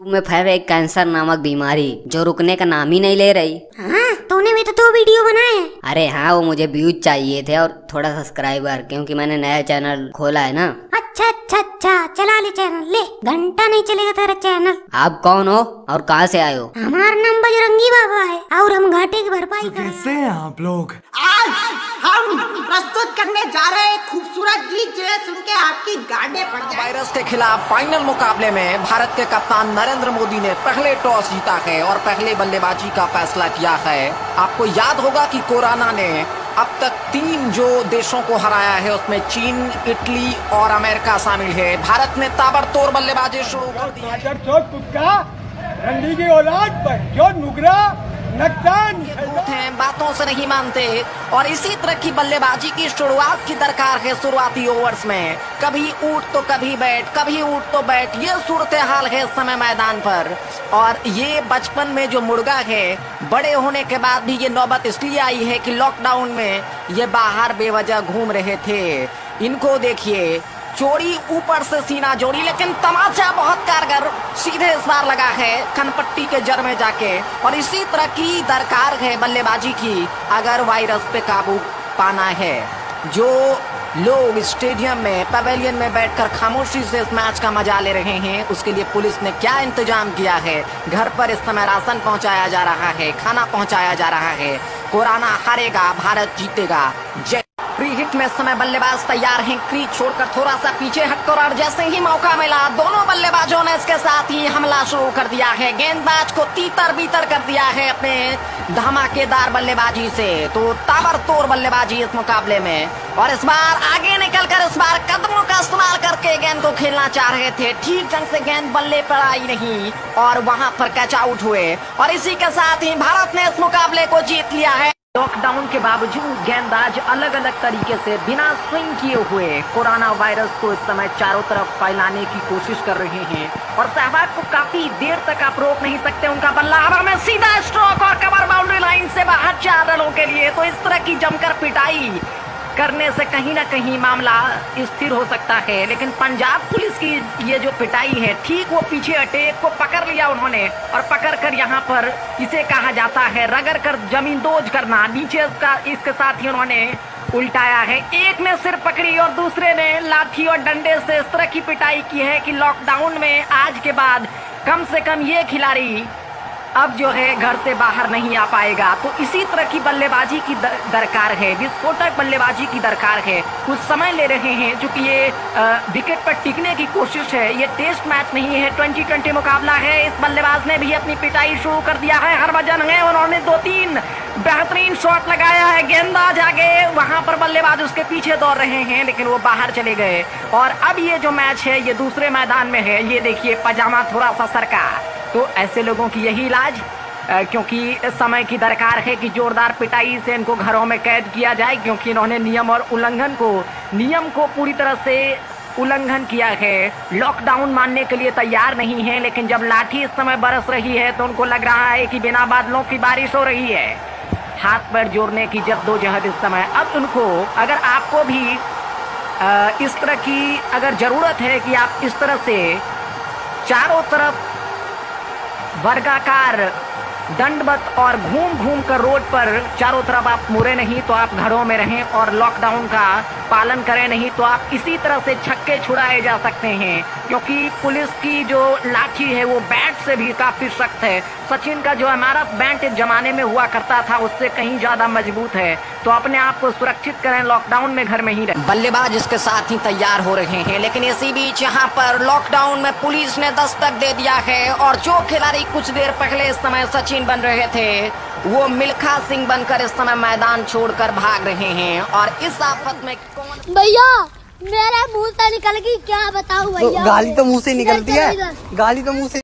में फैल एक कैंसर नामक बीमारी जो रुकने का नाम ही नहीं ले रही। हाँ, तूने भी तो 2 वीडियो बनाए हैं। अरे हाँ, वो मुझे व्यूज चाहिए थे और थोड़ा सब्सक्राइबर, क्योंकि मैंने नया चैनल खोला है ना। अच्छा अच्छा अच्छा, चला ले चैनल, ले घंटा नहीं चलेगा तेरा चैनल। आप कौन हो और कहाँ से आए हो? हमारा नाम बजरंगी बाबा है और हम घाटे की भरपाई तो कैसे हैं आप लोग? आज हम प्रस्तुत करने जा रहे हैं खूबसूरत गीत जो है सुन के आपकी गाड़े पड़ जाए। वायरस के खिलाफ फाइनल मुकाबले में भारत के कप्तान नरेंद्र मोदी ने पहले टॉस जीता है और पहले बल्लेबाजी का फैसला किया है। आपको याद होगा कि कोरोना ने अब तक 3 जो देशों को हराया है उसमें चीन, इटली और अमेरिका शामिल है। भारत ने ताबड़तोड़ बल्लेबाजी शुरू कर दी है। रंडी की औलाद पर जो नुगरा हैं, बातों से नहीं मानते और इसी तरह की बल्लेबाजी की शुरुआत की दरकार है। शुरुआती ओवर्स में कभी ऊट तो कभी बैट, कभी ऊट तो बैट, ये सूरत हाल है इस समय मैदान पर। और ये बचपन में जो मुर्गा है, बड़े होने के बाद भी ये नौबत इसलिए आई है कि लॉकडाउन में ये बाहर बेवजह घूम रहे थे। इनको देखिए, चोरी ऊपर से सीना जोड़ी, लेकिन तमाचा बहुत कारगर सीधे इस बार लगा है कनपट्टी के जड़ में जाके। और इसी तरह की दरकार है बल्लेबाजी की अगर वायरस पे काबू पाना है। जो लोग स्टेडियम में, पवेलियन में बैठकर खामोशी से इस मैच का मजा ले रहे हैं, उसके लिए पुलिस ने क्या इंतजाम किया है। घर पर इस समय राशन पहुंचाया जा रहा है, खाना पहुंचाया जा रहा है। कोरोना हारेगा, भारत जीतेगा। जय। प्री हिट में समय बल्लेबाज तैयार हैं, क्रीज छोड़कर थोड़ा सा पीछे हटकर, और जैसे ही मौका मिला दोनों बल्लेबाजों ने इसके साथ ही हमला शुरू कर दिया है। गेंदबाज को तीतर बीतर कर दिया है अपने धमाकेदार बल्लेबाजी से। तो ताबड़तोड़ बल्लेबाजी इस मुकाबले में, और इस बार आगे निकलकर इस बार कदमों का इस्तेमाल करके गेंद को खेलना चाह रहे थे। ठीक ढंग से गेंद बल्ले पर आई नहीं और वहां पर कैच आउट हुए, और इसी के साथ ही भारत ने इस मुकाबले को जीत लिया है। लॉकडाउन के बावजूद गेंदबाज अलग अलग तरीके से बिना स्विंग किए हुए कोरोना वायरस को इस समय चारों तरफ फैलाने की कोशिश कर रहे हैं। और सहवाग को काफी देर तक आप रोक नहीं सकते। उनका बल्ला हवा में सीधा स्ट्रोक और कवर बाउंड्री लाइन से बाहर 4 रनों के लिए। तो इस तरह की जमकर पिटाई करने से कहीं ना कहीं मामला स्थिर हो सकता है। लेकिन पंजाब पुलिस की ये जो पिटाई है, ठीक वो पीछे हटे, एक को पकड़ लिया उन्होंने, और पकड़कर यहाँ पर इसे कहा जाता है रगड़ कर जमीन दोज करना। नीचे इसके साथ ही उन्होंने उल्टाया है। एक ने सिर पकड़ी और दूसरे ने लाठी और डंडे से इस तरह की पिटाई की है कि लॉकडाउन में आज के बाद कम से कम ये खिलाड़ी अब जो है घर से बाहर नहीं आ पाएगा। तो इसी तरह की बल्लेबाजी की दरकार है, विस्फोटक बल्लेबाजी की दरकार है। कुछ समय ले रहे हैं, चूंकि ये विकेट पर टिकने की कोशिश है। ये टेस्ट मैच नहीं है, 2020 मुकाबला है। इस बल्लेबाज ने भी अपनी पिटाई शुरू कर दिया है। हरभजन है, उन्होंने 2-3 बेहतरीन शॉट लगाया है। गेंदबाज आगे, वहां पर बल्लेबाज उसके पीछे दौड़ रहे हैं, लेकिन वो बाहर चले गए। और अब ये जो मैच है ये दूसरे मैदान में है। ये देखिए, पजामा थोड़ा सा सरका। तो ऐसे लोगों की यही इलाज, क्योंकि समय की दरकार है कि जोरदार पिटाई से इनको घरों में कैद किया जाए, क्योंकि इन्होंने नियम को पूरी तरह से उल्लंघन किया है। लॉकडाउन मानने के लिए तैयार नहीं है, लेकिन जब लाठी इस समय बरस रही है तो उनको लग रहा है कि बिना बादलों की बारिश हो रही है। हाथ पैर जोड़ने की जद्दोजहद इस समय। अब उनको, अगर आपको भी इस तरह की अगर जरूरत है कि आप इस तरह से चारों तरफ वर्गाकार दंडवत और घूम घूम कर रोड पर चारों तरफ आप मुड़े नहीं, तो आप घरों में रहें और लॉकडाउन का पालन करें। नहीं तो आप इसी तरह से छक्के छुड़ाए जा सकते हैं, क्योंकि पुलिस की जो लाठी है वो बैट से भी काफी सख्त है। सचिन का जो हमारा बैट एक जमाने में हुआ करता था उससे कहीं ज्यादा मजबूत है। तो अपने आप को सुरक्षित करें, लॉकडाउन में घर में ही रहें। बल्लेबाज इसके साथ ही तैयार हो रहे हैं, लेकिन इसी बीच यहाँ पर लॉकडाउन में पुलिस ने दस्तक दे दिया है। और जो खिलाड़ी कुछ देर पहले इस समय सचिन बन रहे थे, वो मिल्खा सिंह बनकर इस समय मैदान छोड़कर भाग रहे हैं। और इस आफत में कौन? भैया, मेरे मुंह से निकल गई, क्या बताऊं भैया। गाली तो मुंह से निकलती है, गाली तो मुंह से